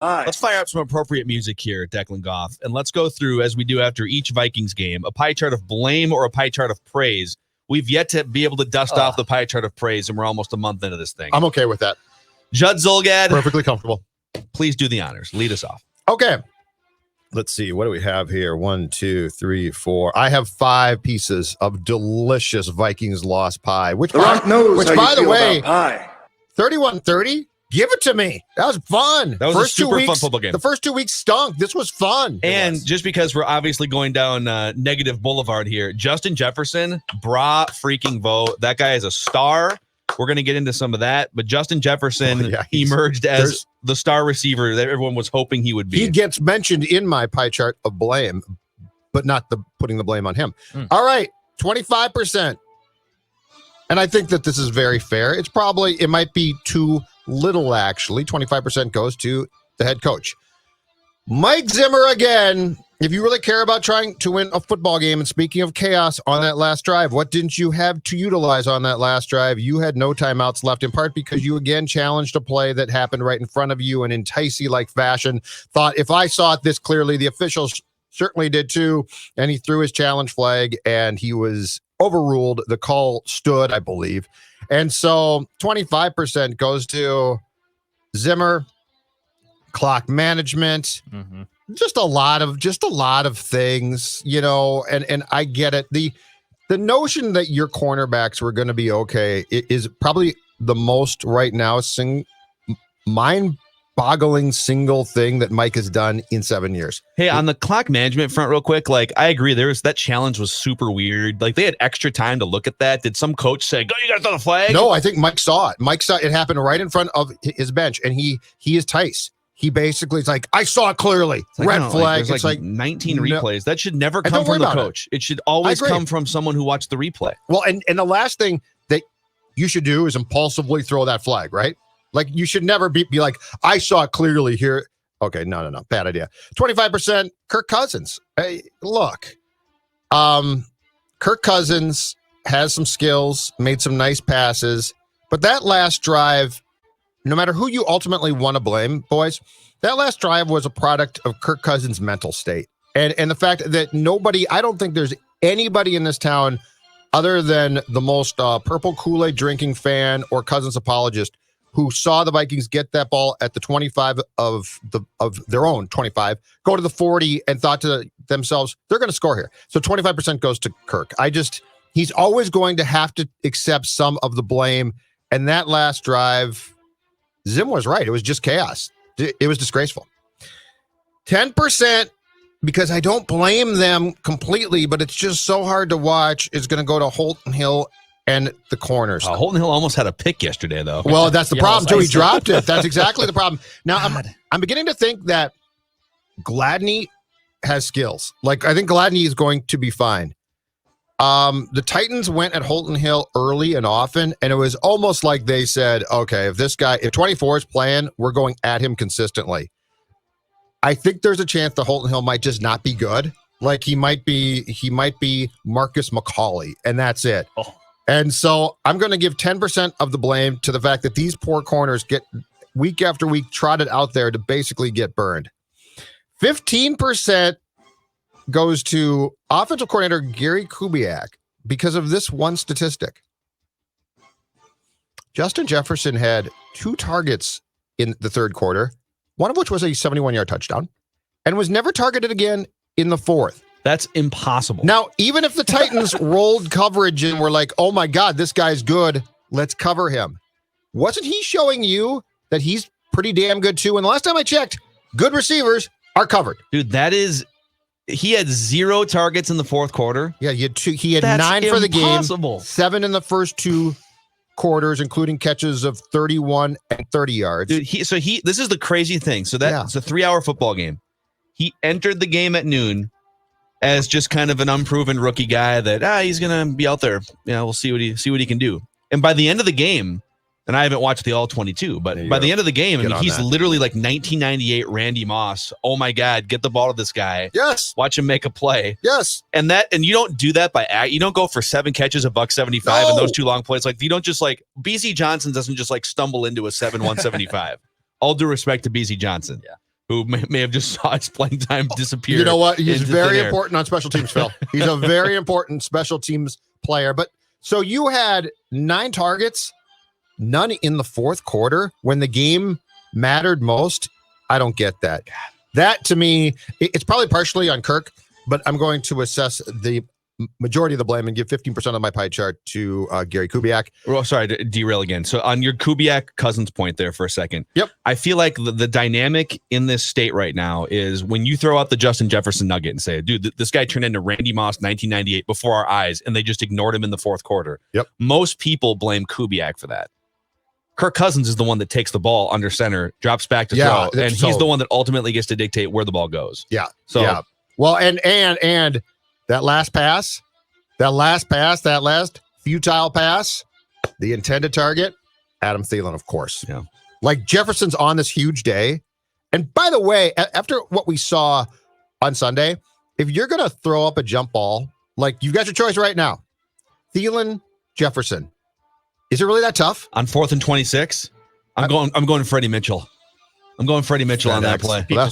Let's fire up some appropriate music here, Declan Goff, and let's go through, as we do after each Vikings game, a pie chart of blame or a pie chart of praise. We've yet to be able to dust off the pie chart of praise, and we're almost a month into this thing. I'm okay with that. Judd Zulgad. Perfectly comfortable. Please do the honors. Lead us off. Okay. Let's see. What do we have here? 1, 2, 3, 4. I have 5 pieces of delicious Vikings lost pie. Which, by the way, 31-30. Give it to me. That was fun. That was a super fun football game. The first 2 weeks stunk. This was fun. And just because we're obviously going down negative boulevard here, Justin Jefferson, freaking vote. That guy is a star. We're going to get into some of that. But Justin Jefferson emerged as the star receiver that everyone was hoping he would be. He gets mentioned in my pie chart of blame, but not putting the blame on him. All right, 25%. And I think that this is very fair. It might be too little, actually. 25% goes to the head coach. Mike Zimmer again. If you really care about trying to win a football game, and speaking of chaos on that last drive, what didn't you have to utilize on that last drive? You had no timeouts left, in part because you again challenged a play that happened right in front of you in enticey-like fashion. Thought, if I saw it this clearly, the officials certainly did too. And he threw his challenge flag, and he was overruled. The call stood, I believe. And so 25% goes to Zimmer, clock management, just a lot of things, and I get it. The notion that your cornerbacks were going to be okay is probably the most right now mind-boggling single thing that Mike has done in 7 years. Hey, on the clock management front real quick, I agree, that challenge was super weird. They had extra time to look at that. Did some coach say, go, you got to throw the flag? No, I think Mike saw it. Mike saw it happen right in front of his bench, and he is Tice. He basically is like, I saw it clearly. Red flag. There's 19 replays. That should never come from the coach. It should always come from someone who watched the replay. Well, and the last thing that you should do is impulsively throw that flag, right? You should never be like, I saw it clearly here. Okay, no. Bad idea. 25%, Kirk Cousins. Hey, look. Kirk Cousins has some skills, made some nice passes, but that last drive, no matter who you ultimately want to blame, boys, that last drive was a product of Kirk Cousins' mental state. And the fact that I don't think there's anybody in this town other than the most purple Kool-Aid drinking fan or Cousins apologist who saw the Vikings get that ball at the 25 of their own 25, go to the 40 and thought to themselves, they're going to score here. So 25% goes to Kirk. He's always going to have to accept some of the blame. And that last drive, Zim was right. It was just chaos. It was disgraceful. 10%, because I don't blame them completely, but it's just so hard to watch, is going to go to Holton Hill and the corners. Holton Hill almost had a pick yesterday, though. Well, that's the problem, too. He dropped it. That's exactly the problem. Now, I'm beginning to think that Gladney has skills. I think Gladney is going to be fine. The Titans went at Holton Hill early and often, and it was almost like they said, okay, if 24 is playing, we're going at him consistently. I think there's a chance that Holton Hill might just not be good. He might be Marcus McCauley, and that's it. Oh. And so I'm going to give 10% of the blame to the fact that these poor corners get week after week trotted out there to basically get burned. 15% goes to offensive coordinator Gary Kubiak because of this one statistic. Justin Jefferson had 2 targets in the third quarter, one of which was a 71-yard touchdown, and was never targeted again in the fourth. That's impossible. Now, even if the Titans rolled coverage and were like, oh my God, this guy's good, let's cover him. Wasn't he showing you that he's pretty damn good too? And the last time I checked, good receivers are covered. Dude, he had 0 targets in the fourth quarter. Yeah, he had 9 for the game, 7 in the first 2 quarters, including catches of 31 and 30 yards. Dude, this is the crazy thing. So it's a 3-hour football game. He entered the game at noon as just kind of an unproven rookie guy that he's gonna be out there. We'll see what he can do. And by the end of the game, and I haven't watched the all 22, but by the end of the game, he's literally like 1998 Randy Moss. Oh my God, get the ball to this guy. Yes. Watch him make a play. Yes. And you don't do that you don't go for 7 catches, $175, and those 2 long plays. You don't just BC Johnson doesn't just stumble into a 175. All due respect to BC Johnson. Yeah. who may have just saw his playing time disappear. You know what? He's very important on special teams, Phil. He's a very important special teams player. But so you had 9 targets, none in the fourth quarter when the game mattered most. I don't get that. That to me, it's probably partially on Kirk, but I'm going to assess the majority of the blame and give 15% of my pie chart to Gary Kubiak. Well, sorry to derail again. So on your Kubiak Cousins point there for a second. Yep. I feel like the dynamic in this state right now is when you throw out the Justin Jefferson nugget and say, dude, this guy turned into Randy Moss 1998 before our eyes, and they just ignored him in the fourth quarter. Yep. Most people blame Kubiak for that. Kirk Cousins is the one that takes the ball under center, drops back to throw, and he's the one that ultimately gets to dictate where the ball goes. Yeah. So yeah. Well, and that last pass, that last futile pass, the intended target, Adam Thielen, of course. Yeah. Like Jefferson's on this huge day. And by the way, after what we saw on Sunday, if you're going to throw up a jump ball, like you've got your choice right now, Thielen, Jefferson. Is it really that tough? On 4th and 26, I'm going Freddie Mitchell. I'm going Freddie Mitchell on that play. Well,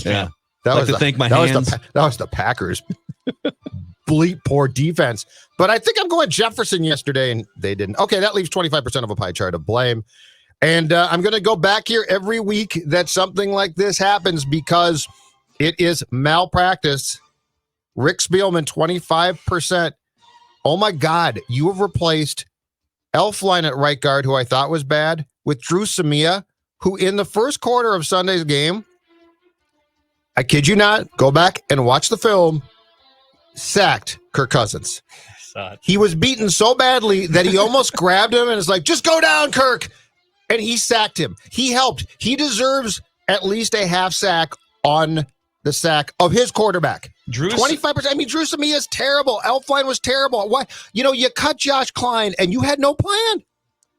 that was the Packers. Bleep poor defense. But I think I'm going Jefferson yesterday, and they didn't. Okay, that leaves 25% of a pie chart of blame. And I'm going to go back here every week that something like this happens because it is malpractice. Rick Spielman, 25%. Oh, my God. You have replaced Elflein at right guard, who I thought was bad, with Drew Samia, who in the first quarter of Sunday's game, I kid you not, go back and watch the film, sacked Kirk Cousins. He was beaten so badly that he almost grabbed him and is like, just go down, Kirk. And he sacked him. He helped. He deserves at least a half sack on the sack of his quarterback. 25%. I mean, Drew Samia is terrible. Elflein was terrible. Why? You cut Josh Klein and you had no plan.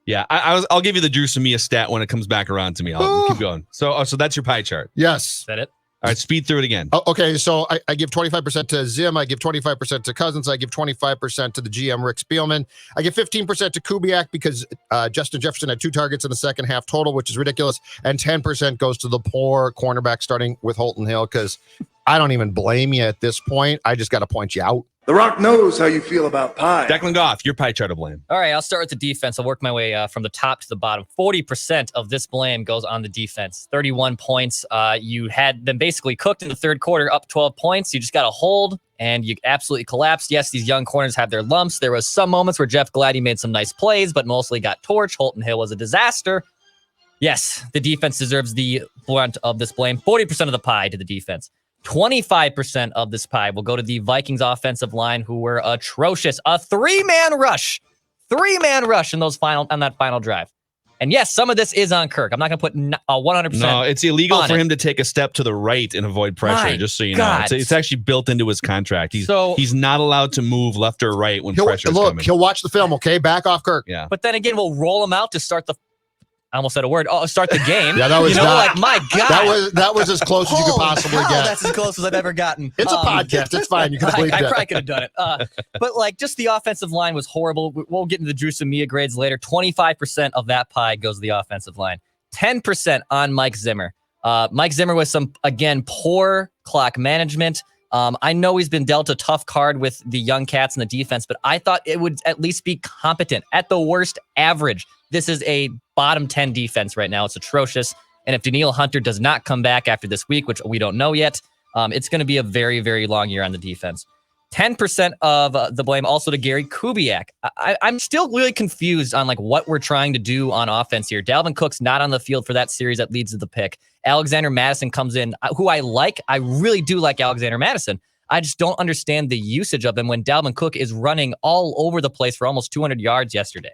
Yeah, I'll give you the Drew Samia stat when it comes back around to me. I'll keep going. So that's your pie chart. Yes. Is that it? All right, speed through it again. Okay, so I give 25% to Zim. I give 25% to Cousins. I give 25% to the GM, Rick Spielman. I give 15% to Kubiak because Justin Jefferson had 2 targets in the second half total, which is ridiculous. And 10% goes to the poor cornerback starting with Holton Hill because I don't even blame you at this point. I just got to point you out. The Rock knows how you feel about pie. Declan Goff, your pie chart of blame. All right, I'll start with the defense. I'll work my way from the top to the bottom. 40% of this blame goes on the defense. 31 points. You had them basically cooked in the third quarter, up 12 points. You just got to hold, and you absolutely collapsed. Yes, these young corners have their lumps. There was some moments where Jeff Gladdy made some nice plays, but mostly got torched. Holton Hill was a disaster. Yes, the defense deserves the brunt of this blame. 40% of the pie to the defense. 25% of this pie will go to the Vikings offensive line, who were atrocious. A three-man rush in on that final drive. And yes, some of this is on Kirk. I'm not going to put 100%. No, it's illegal for him to take a step to the right and avoid pressure, just so you know. It's actually built into his contract. He's not allowed to move left or right when pressure's coming. He'll watch the film, okay? Back off Kirk. Yeah. But then again, we'll roll him out to start the I almost said a word. Oh, start the game. Yeah, that was my God. That was as close as you could possibly get. That's as close as I've ever gotten. It's a podcast. It's fine. You can bleep I probably could have done it. But just the offensive line was horrible. We'll get into the Drew Samia grades later. 25% of that pie goes to the offensive line. 10% on Mike Zimmer. Mike Zimmer was poor clock management. I know he's been dealt a tough card with the young cats in the defense, but I thought it would at least be competent. At the worst, average. This is a bottom 10 defense right now. It's atrocious. And if Danielle Hunter does not come back after this week, which we don't know yet, it's going to be a very, very long year on the defense. 10% of the blame also to Gary Kubiak. I'm still really confused on what we're trying to do on offense here. Dalvin Cook's not on the field for that series that leads to the pick. Alexander Madison comes in, who I like. I really do like Alexander Madison. I just don't understand the usage of him when Dalvin Cook is running all over the place for almost 200 yards yesterday.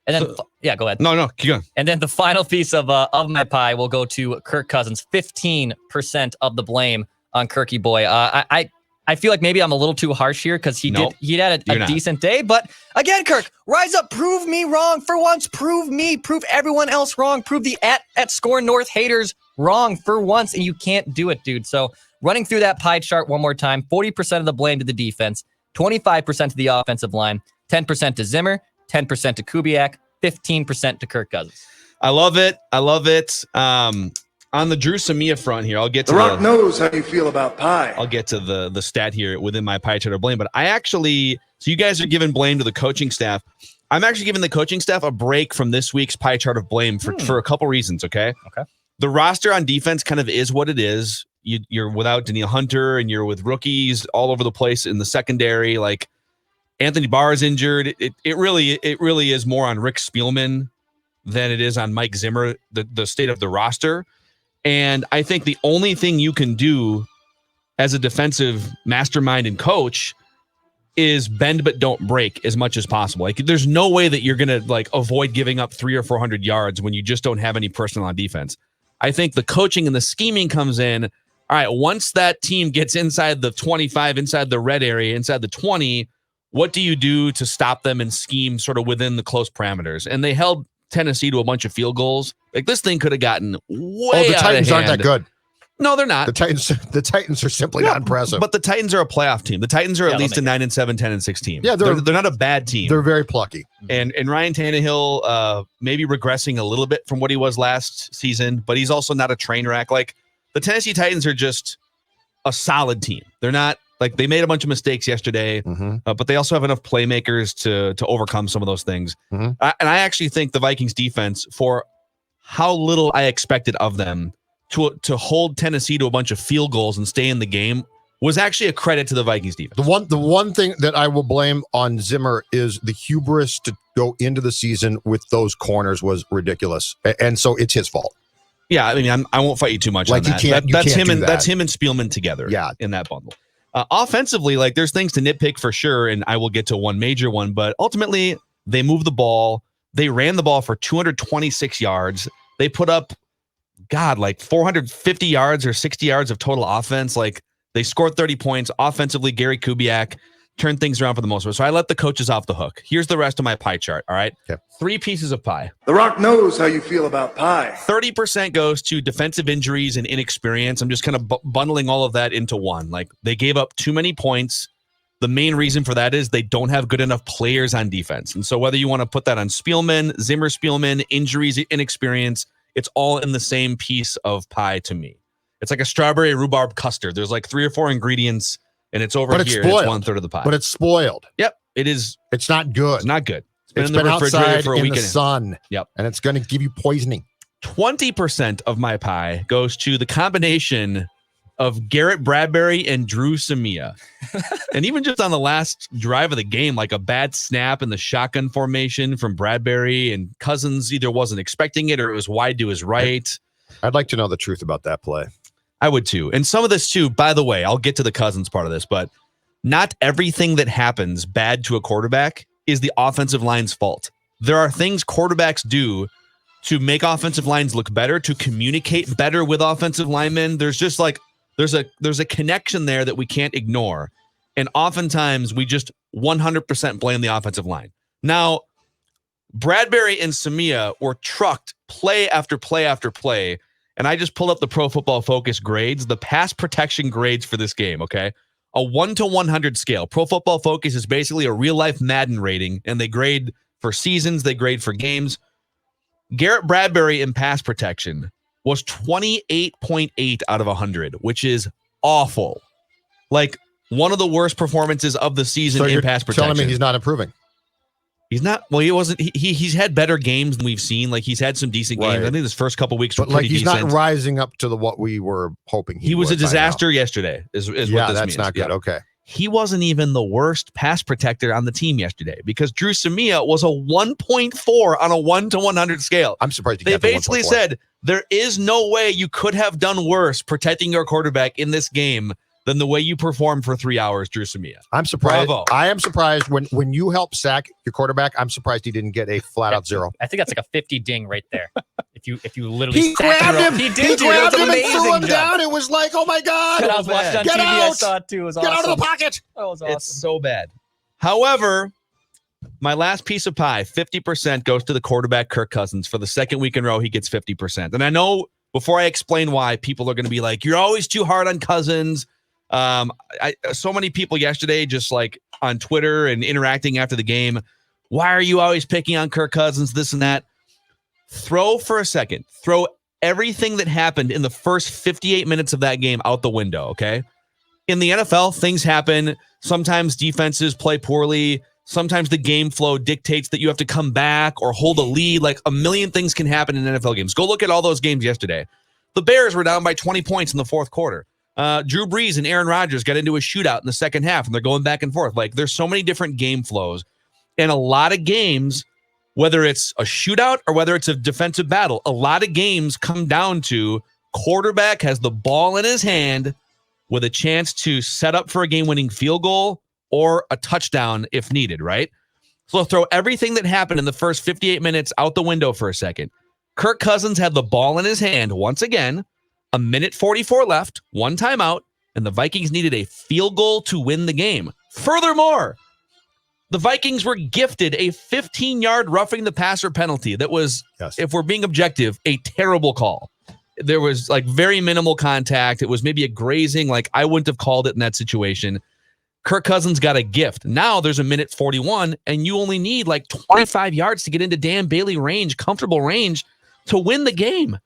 And then, go ahead. No, keep going. And then the final piece of my pie will go to Kirk Cousins. 15% of the blame on Kirky boy. I feel like maybe I'm a little too harsh here because he had a decent day. But again, Kirk, rise up, prove me wrong for once. Prove everyone else wrong. Prove the at Score North haters wrong for once, and you can't do it, dude. So running through that pie chart one more time: 40% of the blame to the defense, 25% to the offensive line, 10% to Zimmer, 10% to Kubiak, 15% to Kirk Cousins. I love it. On the Drew Samia front here, I'll get to The Rock knows how you feel about pie. I'll get to the stat here within my pie chart of blame, but so you guys are giving blame to the coaching staff. I'm actually giving the coaching staff a break from this week's pie chart of blame for a couple reasons, okay? Okay. The roster on defense kind of is what it is. You're without Daniil Hunter, and you're with rookies all over the place in the secondary. Like Anthony Barr is injured. It really is more on Rick Spielman than it is on Mike Zimmer, the state of the roster. And I think the only thing you can do as a defensive mastermind and coach is bend but don't break as much as possible. Like, there's no way that you're going to avoid giving up 300 or 400 yards when you just don't have any personnel on defense. I think the coaching and the scheming comes in. All right, once that team gets inside the 25, inside the red area, inside the 20, what do you do to stop them and scheme sort of within the close parameters? And they held Tennessee to a bunch of field goals. Like, this thing could have gotten way the out Titans of hand. aren't that good. No, they're not. The Titans are simply not impressive. But the Titans are a playoff team. The Titans are at least a 9-7, 10-6 team. Yeah, they're not a bad team. They're very plucky. And Ryan Tannehill maybe regressing a little bit from what he was last season, but he's also not a train wreck. Like, the Tennessee Titans are just a solid team. They're not they made a bunch of mistakes yesterday, but they also have enough playmakers to overcome some of those things. And I actually think the Vikings defense, for how little I expected of them, to hold Tennessee to a bunch of field goals and stay in the game, was actually a credit to the Vikings defense. The one thing that I will blame on Zimmer is the hubris to go into the season with those corners was ridiculous, and so it's his fault. Yeah, I mean, I won't fight you too much on that. That's him and Spielman together. Yeah. In that bundle. Offensively, there's things to nitpick for sure, and I will get to one major one, but ultimately they moved the ball. They ran the ball for 226 yards. They put up 450 yards or 60 yards of total offense. They scored 30 points. Offensively, Gary Kubiak turned things around for the most part. So I let the coaches off the hook. Here's the rest of my pie chart, all right? Okay. 3 pieces of pie. The Rock knows how you feel about pie. 30% goes to defensive injuries and inexperience. I'm just kind of bundling all of that into one. They gave up too many points. The main reason for that is they don't have good enough players on defense. And so whether you want to put that on Spielman, Zimmer Spielman, injuries, inexperience, it's all in the same piece of pie to me. It's like a strawberry rhubarb custard. There's 3 or 4 ingredients, and it's over here. It's 1/3 of the pie. But it's spoiled. Yep, it is. It's not good. It's not good. It's been outside for a in week the sun. Yep. And it's going to give you poisoning. 20% of my pie goes to the combination of Garrett Bradbury and Drew Samia. And even just on the last drive of the game, a bad snap in the shotgun formation from Bradbury, and Cousins either wasn't expecting it or it was wide to his right. I'd like to know the truth about that play. I would too. And some of this too, by the way, I'll get to the Cousins part of this, but not everything that happens bad to a quarterback is the offensive line's fault. There are things quarterbacks do to make offensive lines look better, to communicate better with offensive linemen. There's just there's a connection there that we can't ignore. And oftentimes we just 100% blame the offensive line. Now, Bradbury and Samia were trucked play after play after play. And I just pulled up the Pro Football Focus grades, the pass protection grades for this game, okay? A 1 to 100 scale. Pro Football Focus is basically a real-life Madden rating, and they grade for seasons, they grade for games. Garrett Bradbury in pass protection was 28.8 out of 100, which is awful. One of the worst performances of the season in pass protection. Telling me he's not improving. He's not. Well, he wasn't. He's had better games than we've seen. He's had some decent games. I think his first couple weeks were pretty he's decent. Not rising up to what we were hoping. He was a disaster yesterday. Is what this means. Yeah, that's not good. Yeah. Okay. He wasn't even the worst pass protector on the team yesterday because Drew Samia was a 1.4 on a 1 to 100 scale. I'm surprised they basically said there is no way you could have done worse protecting your quarterback in this game than the way you performed for 3 hours, Drew Samia. I'm surprised. Bravo. I am surprised when you help sack your quarterback. I'm surprised he didn't get a flat out 0. I think that's a 50 ding right there. If you literally he grabbed him, he grabbed him and threw him down. It was oh my god! I was watching on Get TV. out! I saw it too. It was awesome. Get out of the pocket! That was awesome. It's so bad. However, my last piece of pie, 50% goes to the quarterback Kirk Cousins. For the second week in a row, he gets 50%. And I know before I explain why, people are going to be like, "You're always too hard on Cousins." So many people yesterday, just on Twitter and interacting after the game, why are you always picking on Kirk Cousins, this and that? Throw everything that happened in the first 58 minutes of that game out the window, okay? In the NFL, things happen. Sometimes defenses play poorly. Sometimes the game flow dictates that you have to come back or hold a lead. Like a million things can happen in NFL games. Go look at all those games yesterday. The Bears were down by 20 points in the fourth quarter. Drew Brees and Aaron Rodgers got into a shootout in the second half, and they're going back and forth. Like, there's so many different game flows. And a lot of games, whether it's a shootout or whether it's a defensive battle, a lot of games come down to quarterback has the ball in his hand with a chance to set up for a game-winning field goal or a touchdown if needed, right? So throw everything that happened in the first 58 minutes out the window for a second. Kirk Cousins had the ball in his hand once again, a minute 44 left, one timeout, and the Vikings needed a field goal to win the game. Furthermore, the Vikings were gifted a 15-yard roughing the passer penalty that was, if we're being objective, a terrible call. There was like very minimal contact. It was maybe a grazing. Like I wouldn't have called it in that situation. Kirk Cousins got a gift. Now there's a minute 41 and you only need like 25 yards to get into Dan Bailey range, comfortable range to win the game.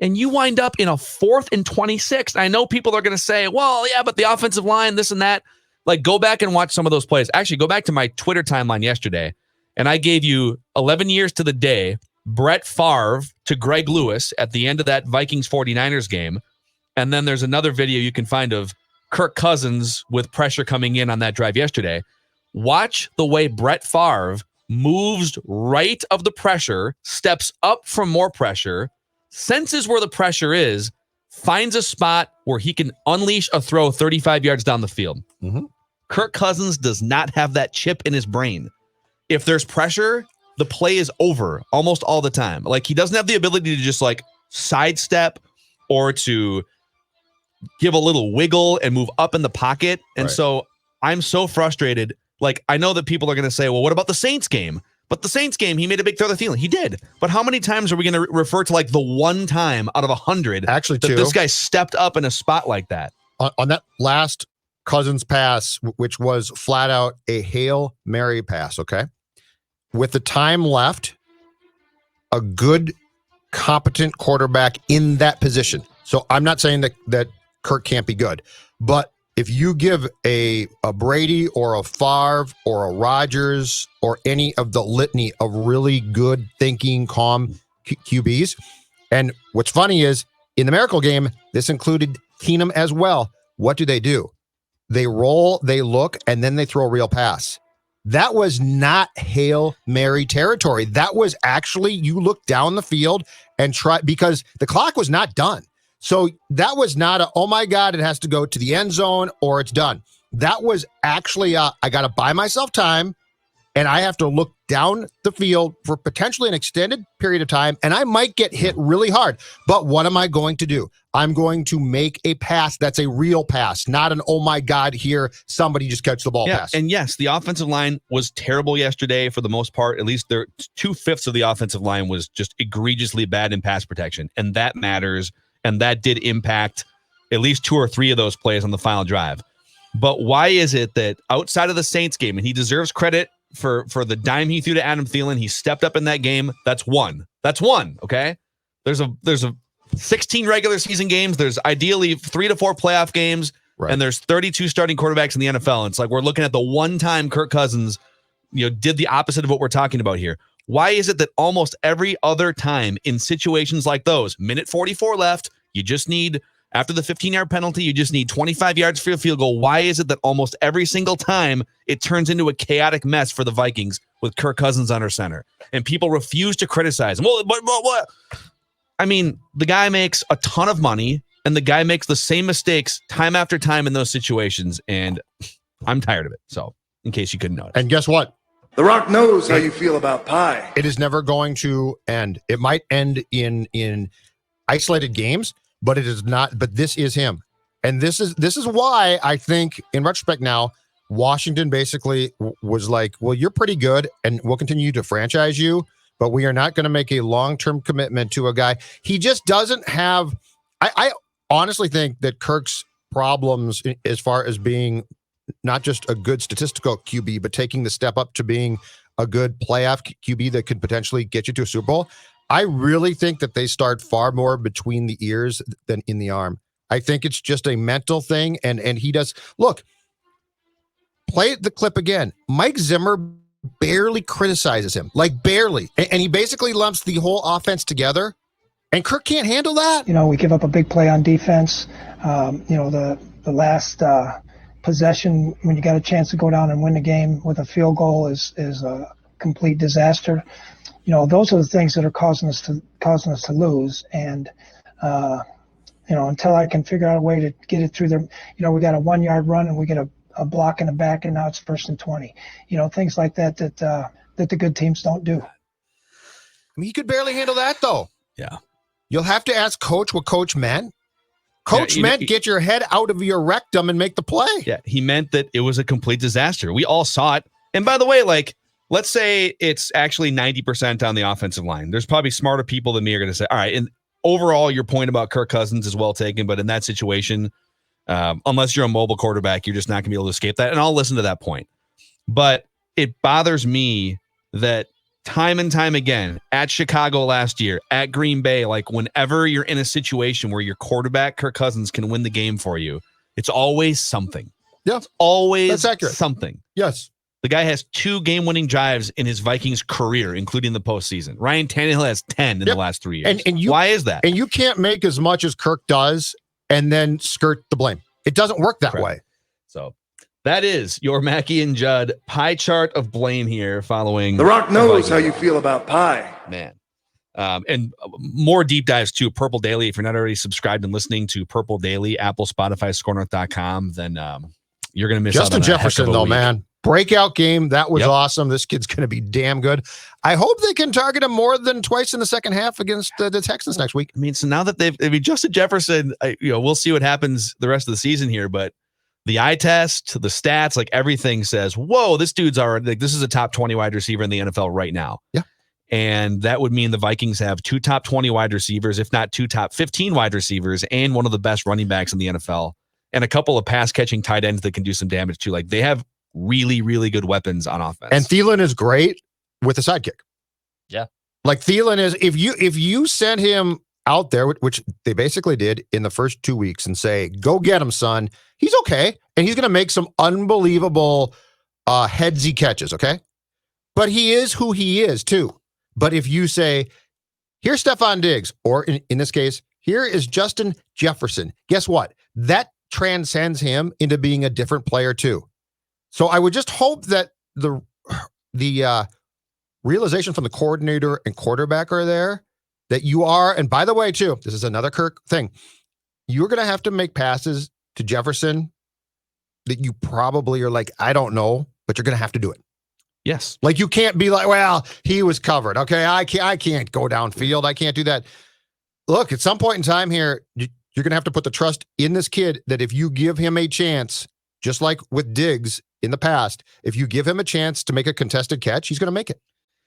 And you wind up in a 4th and 26. I know people are going to say, well, yeah, but the offensive line, this and that. Like go back and watch some of those plays. Actually, go back to my Twitter timeline yesterday. And I gave you 11 years to the day, Brett Favre to Greg Lewis at the end of that Vikings 49ers game. And then there's another video you can find of Kirk Cousins with pressure coming in on that drive yesterday. Watch the way Brett Favre moves right of the pressure, steps up from more pressure, senses where the pressure is, finds a spot where he can unleash a throw 35 yards down the field. Mm-hmm. Kirk Cousins does not have that chip in his brain. If there's pressure, the play is over almost all the time. Like he doesn't have the ability to just like sidestep or to give a little wiggle and move up in the pocket. And so I'm so frustrated. Like I know that people are going to say, well, what about the Saints game? But the Saints game, he made a big throw to Thielen. He did. But how many times are we going to refer to like the one time out of 100 actually that this guy stepped up in a spot like that? On that last Cousins pass, which was flat out a Hail Mary pass, okay? With the time left, a good, competent quarterback in that position. So I'm not saying that Kirk can't be good, but if you give a Brady or a Favre or a Rodgers or any of the litany of really good thinking, calm QBs, and what's funny is in the Miracle game, this included Keenum as well. What do? They roll, they look, and then they throw a real pass. That was not Hail Mary territory. That was actually you look down the field and try, because the clock was not done. So that was not a, oh my God, it has to go to the end zone or it's done. That was actually, I got to buy myself time and I have to look down the field for potentially an extended period of time and I might get hit really hard. But what am I going to do? I'm going to make a pass that's a real pass, not an, oh my God, here, somebody just catch the ball pass. And yes, the offensive line was terrible yesterday for the most part. At least 2/5 of the offensive line was just egregiously bad in pass protection. And that matters. And that did impact at least 2 or 3 of those plays on the final drive. But why is it that outside of the Saints game, and he deserves credit for the dime he threw to Adam Thielen, he stepped up in that game. That's one. Okay. There's a 16 regular season games. There's ideally 3 to 4 playoff games. Right. And there's 32 starting quarterbacks in the NFL. And it's like, we're looking at the one time Kirk Cousins, did the opposite of what we're talking about here. Why is it that almost every other time in situations like those, minute 44 left, you just need, after the 15-yard penalty, you just need 25 yards for a field goal. Why is it that almost every single time it turns into a chaotic mess for the Vikings with Kirk Cousins under center? And people refuse to criticize him. Well, what? I mean, the guy makes a ton of money, and the guy makes the same mistakes time after time in those situations, and I'm tired of it. So, in case you couldn't notice. And guess what? The Rock knows how you feel about pie. It is never going to end. It might end in isolated games, but it is not. But this is him, and this is why I think, in retrospect, now Washington basically was like, "Well, you're pretty good, and we'll continue to franchise you, but we are not going to make a long-term commitment to a guy." He just doesn't have. I honestly think that Kirk's problems, as far as being not just a good statistical QB, but taking the step up to being a good playoff QB that could potentially get you to a Super Bowl. I really think that they start far more between the ears than in the arm. I think it's just a mental thing, and he does. Look, play the clip again. Mike Zimmer barely criticizes him, like barely, and he basically lumps the whole offense together, and Kirk can't handle that. We give up a big play on defense. The last possession, when you got a chance to go down and win the game with a field goal, is a complete disaster. Those are the things that are causing us to lose. And until I can figure out a way to get it through there, we got a 1 yard run and we get a block in the back, and now it's 1st and 20. Things like that the good teams don't do. I mean, he could barely handle that, though. Yeah. You'll have to ask Coach what Coach meant. Coach meant get your head out of your rectum and make the play. Yeah, he meant that it was a complete disaster. We all saw it. And by the way, let's say it's actually 90% on the offensive line. There's probably smarter people than me are going to say, all right, and overall, your point about Kirk Cousins is well taken, but in that situation, unless you're a mobile quarterback, you're just not going to be able to escape that. And I'll listen to that point. But it bothers me that time and time again, at Chicago last year, at Green Bay, whenever you're in a situation where your quarterback, Kirk Cousins, can win the game for you, it's always something. Yeah. It's always That's accurate. Something. Yes. The guy has 2 game-winning drives in his Vikings career, including the postseason. Ryan Tannehill has 10 in the last 3 years. And why is that? And you can't make as much as Kirk does and then skirt the blame. It doesn't work that way. So that is your Mackey and Judd pie chart of blame here following. The Rock knows how you feel about pie. Man. And more deep dives too. Purple Daily. If you're not already subscribed and listening to Purple Daily, Apple, Spotify, ScoreNorth.com, then you're going to miss out on Justin Jefferson, though, man. Breakout game. That was awesome. This kid's going to be damn good. I hope they can target him more than twice in the second half against the Texans next week. I mean, so now that they've adjusted Jefferson, we'll see what happens the rest of the season here. But the eye test, the stats, everything says, whoa, this dude's already, this is a top 20 wide receiver in the NFL right now. Yeah. And that would mean the Vikings have 2 top 20 wide receivers, if not 2 top 15 wide receivers, and one of the best running backs in the NFL, and a couple of pass catching tight ends that can do some damage too. They have really, really good weapons on offense. And Thielen is great with a sidekick. Yeah. Thielen is, if you send him out there, which they basically did in the first 2 weeks, and say, go get him, son, he's okay. And he's going to make some unbelievable headsy catches, okay? But he is who he is, too. But if you say, here's Stephon Diggs, or in this case, here is Justin Jefferson, guess what? That transcends him into being a different player, too. So I would just hope that the realization from the coordinator and quarterback are there, that you are, and by the way, too, this is another Kirk thing, you're going to have to make passes to Jefferson that you probably are I don't know, but you're going to have to do it. Yes. You can't be well, he was covered. Okay, I can't go downfield. I can't do that. Look, at some point in time here, you're going to have to put the trust in this kid that if you give him a chance, just like with Diggs in the past, if you give him a chance to make a contested catch, he's going to make it.